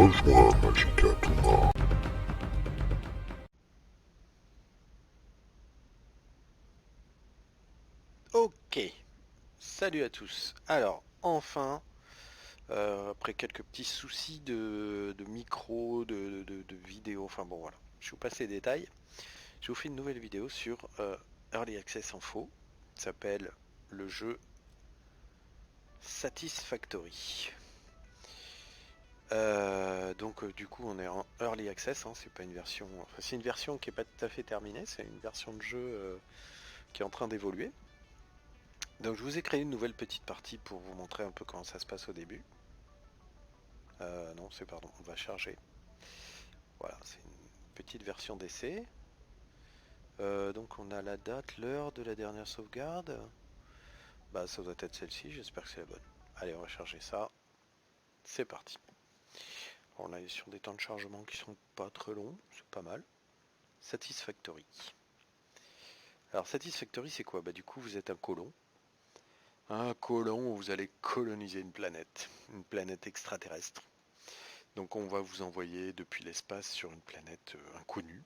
Rejoins Magica Thomas. Ok, salut à tous. Alors, enfin, après quelques petits soucis de micro, de vidéo, enfin bon voilà, je vous passe les détails. Je vous fais une nouvelle vidéo sur Early Access Info. Ça s'appelle le jeu Satisfactory. Du coup on est en Early Access, hein, c'est pas une version. Enfin c'est une version qui est pas tout à fait terminée, c'est une version de jeu qui est en train d'évoluer. Donc je vous ai créé une nouvelle petite partie pour vous montrer un peu comment ça se passe au début. Non, c'est pardon, on va charger. Voilà, c'est une petite version d'essai. Donc on a la date, l'heure de la dernière sauvegarde. Bah ça doit être celle-ci, j'espère que c'est la bonne. Allez, on va charger ça. C'est parti. On est sur des temps de chargement qui sont pas très longs, c'est pas mal. Satisfactory. Alors Satisfactory c'est quoi? Bah du coup vous êtes un colon. Un colon où vous allez coloniser une planète extraterrestre. Donc on va vous envoyer depuis l'espace sur une planète inconnue,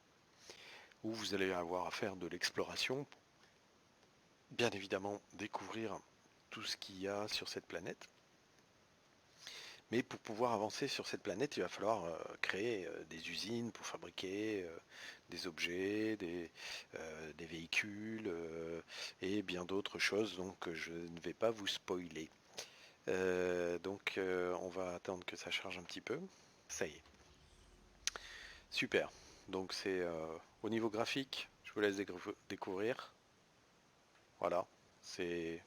où vous allez avoir à faire de l'exploration, bien évidemment découvrir tout ce qu'il y a sur cette planète. Mais pour pouvoir avancer sur cette planète, il va falloir créer des usines pour fabriquer des objets, des véhicules et bien d'autres choses. Donc je ne vais pas vous spoiler. On va attendre que ça charge un petit peu. Ça y est. Super. Donc c'est au niveau graphique, je vous laisse découvrir. Voilà. C'est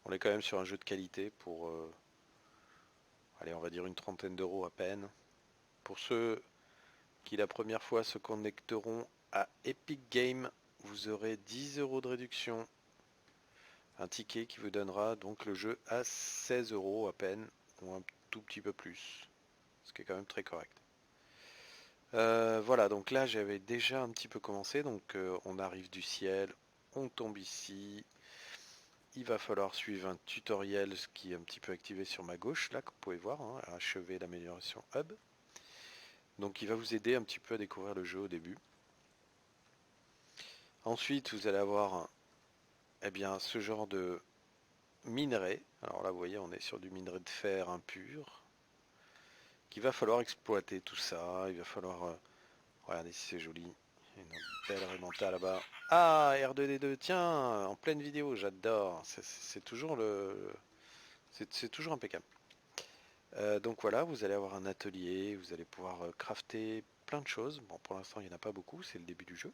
On est quand même sur un jeu de qualité pour, allez, on va dire une trentaine d'euros à peine. Pour ceux qui la première fois se connecteront à Epic Games, vous aurez 10 euros de réduction. Un ticket qui vous donnera donc le jeu à 16 euros à peine, ou un tout petit peu plus. Ce qui est quand même très correct. Voilà, donc là j'avais déjà un petit peu commencé, donc on arrive du ciel, on tombe ici. Il va falloir suivre un tutoriel qui est un petit peu activé sur ma gauche, là, que vous pouvez voir, hein, à achever l'amélioration hub. Donc il va vous aider un petit peu à découvrir le jeu au début. Ensuite, vous allez avoir eh bien, ce genre de minerai. Alors là, vous voyez, on est sur du minerai de fer impur. Qu'il va falloir exploiter tout ça. Il va falloir... regardez si c'est joli. Il y a une belle remonta là-bas. Ah, R2D2, tiens, en pleine vidéo, j'adore. C'est toujours c'est toujours impeccable. Donc voilà, vous allez avoir un atelier, vous allez pouvoir crafter plein de choses. Bon, pour l'instant, il n'y en a pas beaucoup, c'est le début du jeu.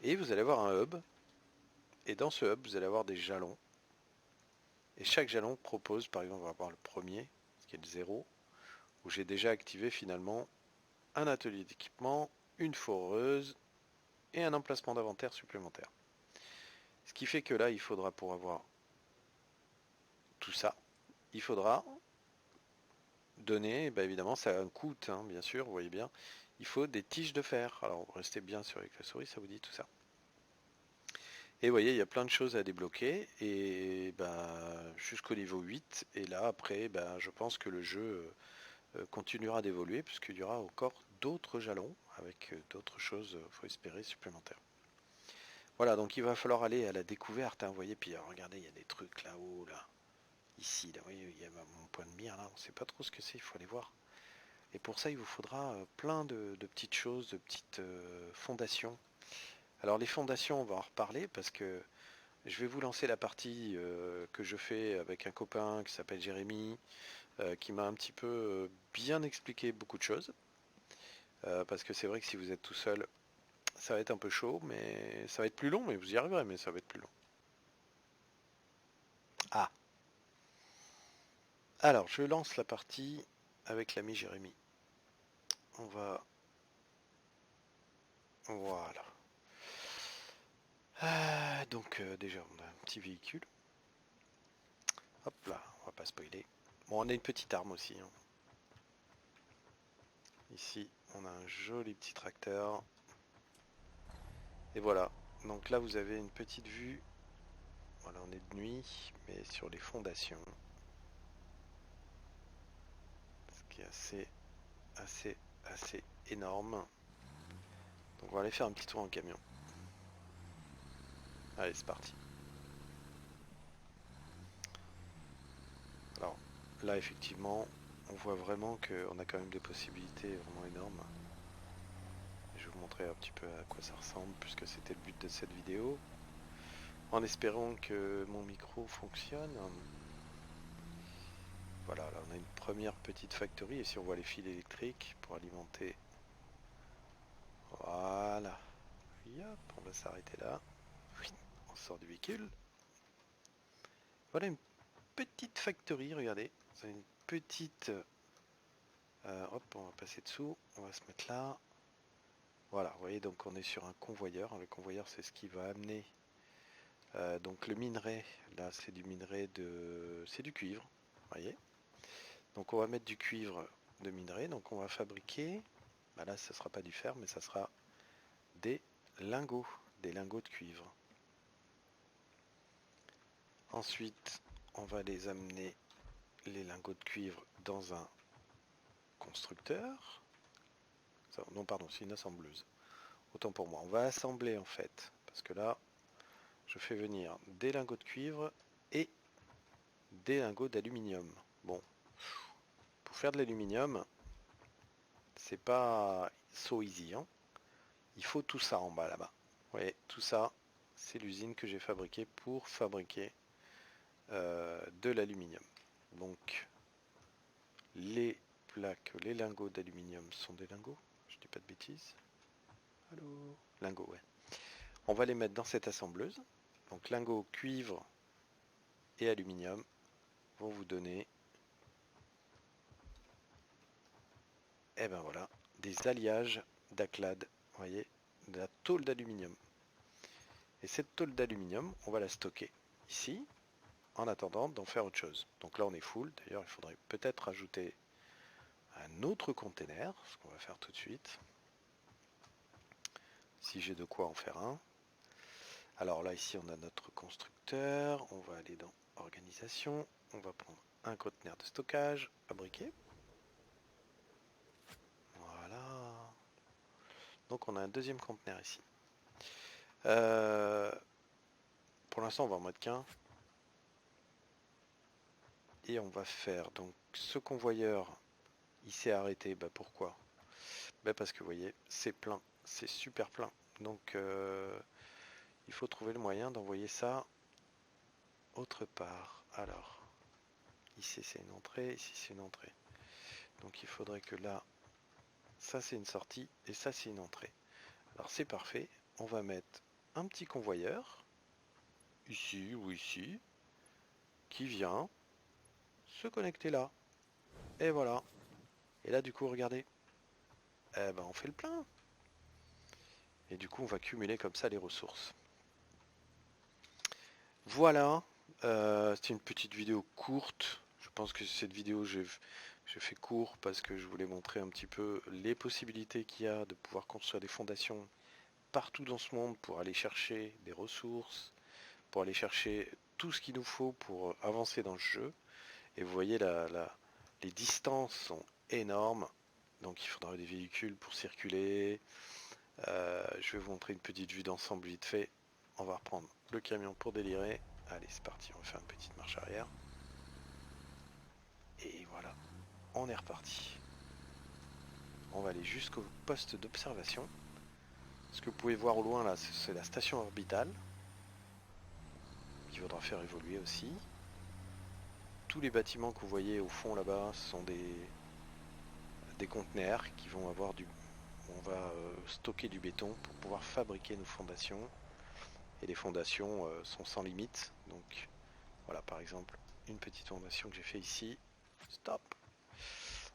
Et vous allez avoir un hub. Et dans ce hub, vous allez avoir des jalons. Et chaque jalon propose, par exemple, on va voir le premier, qui est le 0, où j'ai déjà activé finalement un atelier d'équipement, une foreuse et un emplacement d'inventaire supplémentaire. Ce qui fait que là, il faudra, pour avoir tout ça, il faudra donner, bah évidemment, ça a un coût, hein, bien sûr, vous voyez bien, il faut des tiges de fer. Alors, restez bien sur avec la souris, ça vous dit tout ça. Et vous voyez, il y a plein de choses à débloquer, et bah, jusqu'au niveau 8, et là, après, bah, je pense que le jeu continuera d'évoluer, puisqu'il y aura encore d'autres jalons, avec d'autres choses, faut espérer, supplémentaires. Voilà, donc il va falloir aller à la découverte, hein, vous voyez, puis regardez, il y a des trucs là-haut, là, ici, là, vous voyez, il y a mon point de mire, là, on ne sait pas trop ce que c'est, il faut aller voir. Et pour ça, il vous faudra plein de petites choses, de petites fondations. Alors les fondations, on va en reparler parce que je vais vous lancer la partie que je fais avec un copain qui s'appelle Jérémy, qui m'a un petit peu bien expliqué beaucoup de choses. Parce que c'est vrai que si vous êtes tout seul, ça va être un peu chaud, mais ça va être plus long, mais vous y arriverez, mais ça va être plus long. Ah, alors je lance la partie avec l'ami Jérémy. On va... Voilà. Déjà, on a un petit véhicule. Hop là, on va pas spoiler. Bon, on a une petite arme aussi, hein. Ici, on a un joli petit tracteur. Et voilà. Donc là, vous avez une petite vue. Voilà, on est de nuit, mais sur les fondations. qui est assez énorme. Donc on va aller faire un petit tour en camion. Allez, c'est parti. Alors là, effectivement, on voit vraiment qu'on a quand même des possibilités vraiment énormes. Je vais vous montrer un petit peu à quoi ça ressemble, puisque c'était le but de cette vidéo. En espérant que mon micro fonctionne. Voilà, là on a une première petite factory, et si on voit les fils électriques pour alimenter. Voilà. Yop, on va s'arrêter là. On sort du véhicule. Voilà une petite factory, regardez. C'est une petite... hop, on va passer dessous. On va se mettre là. Voilà, vous voyez, donc on est sur un convoyeur. Le convoyeur, c'est ce qui va amener... donc le minerai, là, c'est du minerai de... C'est du cuivre, vous voyez. Donc on va mettre du cuivre de minerai. Donc on va fabriquer... Bah là, ce ne sera pas du fer, mais ça sera des lingots de cuivre. Ensuite, on va les amener, les lingots de cuivre, dans un constructeur. Non, pardon, c'est une assembleuse. Autant pour moi. On va assembler en fait, parce que là, je fais venir des lingots de cuivre et des lingots d'aluminium. Bon, pour faire de l'aluminium, c'est pas so easy, hein. Il faut tout ça en bas là-bas. Vous voyez, tout ça, c'est l'usine que j'ai fabriquée pour fabriquer de l'aluminium. Donc, les plaques, les lingots d'aluminium sont des lingots. Je dis pas de bêtises. Allô? Lingots, ouais. On va les mettre dans cette assembleuse. Donc lingots, cuivre et aluminium vont vous donner, eh ben voilà, des alliages d'Aclad. Vous voyez, de la tôle d'aluminium. Et cette tôle d'aluminium, on va la stocker ici, en attendant d'en faire autre chose. Donc là, on est full. D'ailleurs, il faudrait peut-être rajouter un autre container, ce qu'on va faire tout de suite. Si j'ai de quoi en faire un. Alors là, ici, on a notre constructeur. On va aller dans organisation. On va prendre un conteneur de stockage, fabriqué. Voilà. Donc on a un deuxième conteneur ici. Pour l'instant, on va en mettre qu'un. Et on va faire donc ce convoyeur. Il s'est arrêté. Bah, pourquoi? Bah, parce que vous voyez, c'est plein. C'est super plein. Donc il faut trouver le moyen d'envoyer ça autre part. Alors, ici c'est une entrée, ici c'est une entrée. Donc il faudrait que là, ça c'est une sortie et ça c'est une entrée. Alors c'est parfait. On va mettre un petit convoyeur, ici ou ici, qui vient se connecter là. Et voilà. Et là du coup, regardez. Eh ben on fait le plein. Et du coup, on va cumuler comme ça les ressources. Voilà. C'était une petite vidéo courte. Je pense que cette vidéo, j'ai fait court parce que je voulais montrer un petit peu les possibilités qu'il y a de pouvoir construire des fondations partout dans ce monde pour aller chercher des ressources, pour aller chercher tout ce qu'il nous faut pour avancer dans le jeu. Et vous voyez, les distances sont énormes. Donc il faudra des véhicules pour circuler. Je vais vous montrer une petite vue d'ensemble vite fait. On va reprendre le camion pour délirer. Allez, c'est parti, on va faire une petite marche arrière. Et voilà, on est reparti. On va aller jusqu'au poste d'observation. Ce que vous pouvez voir au loin là, c'est la station orbitale, qu'il faudra faire évoluer aussi. Tous les bâtiments que vous voyez au fond là-bas sont des conteneurs qui vont avoir on va stocker du béton pour pouvoir fabriquer nos fondations. Et les fondations sont sans limite. Donc voilà, par exemple, une petite fondation que j'ai fait ici. Stop.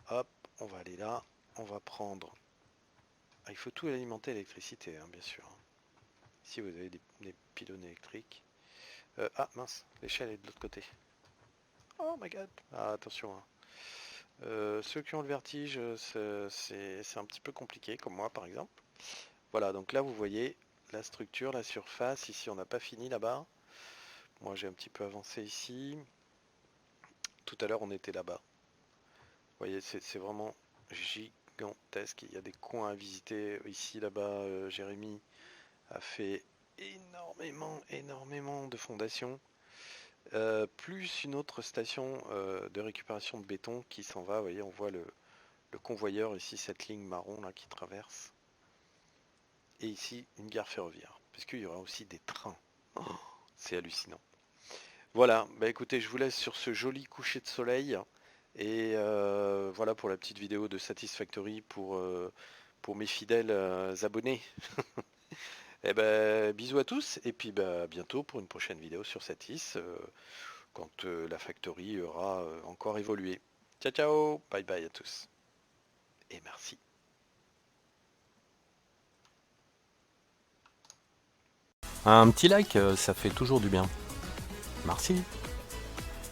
Hop, on va aller là. On va prendre... Ah, il faut tout alimenter à l'électricité, hein, bien sûr. Ici, vous avez des pylônes électriques. Ah, mince, l'échelle est de l'autre côté. Oh my god. Ah, attention. Hein. Ceux qui ont le vertige, c'est un petit peu compliqué, comme moi, par exemple. Voilà, donc là, vous voyez la structure, la surface. Ici, on n'a pas fini là-bas. Moi, j'ai un petit peu avancé ici. Tout à l'heure, on était là-bas. voyez, c'est vraiment gigantesque. Il y a des coins à visiter ici, là-bas. Jérémy a fait énormément de fondations. Plus une autre station de récupération de béton qui s'en va. Vous voyez, on voit le convoyeur ici, cette ligne marron là qui traverse. Et ici, une gare ferroviaire. Parce qu'il y aura aussi des trains. Oh, c'est hallucinant. Voilà, bah écoutez, je vous laisse sur ce joli coucher de soleil. Et voilà pour la petite vidéo de Satisfactory pour mes fidèles abonnés. Et ben bisous à tous et puis bah, à bientôt pour une prochaine vidéo sur Satis quand la factory aura encore évolué. Ciao ciao, bye bye à tous et merci. Un petit like, ça fait toujours du bien. Merci.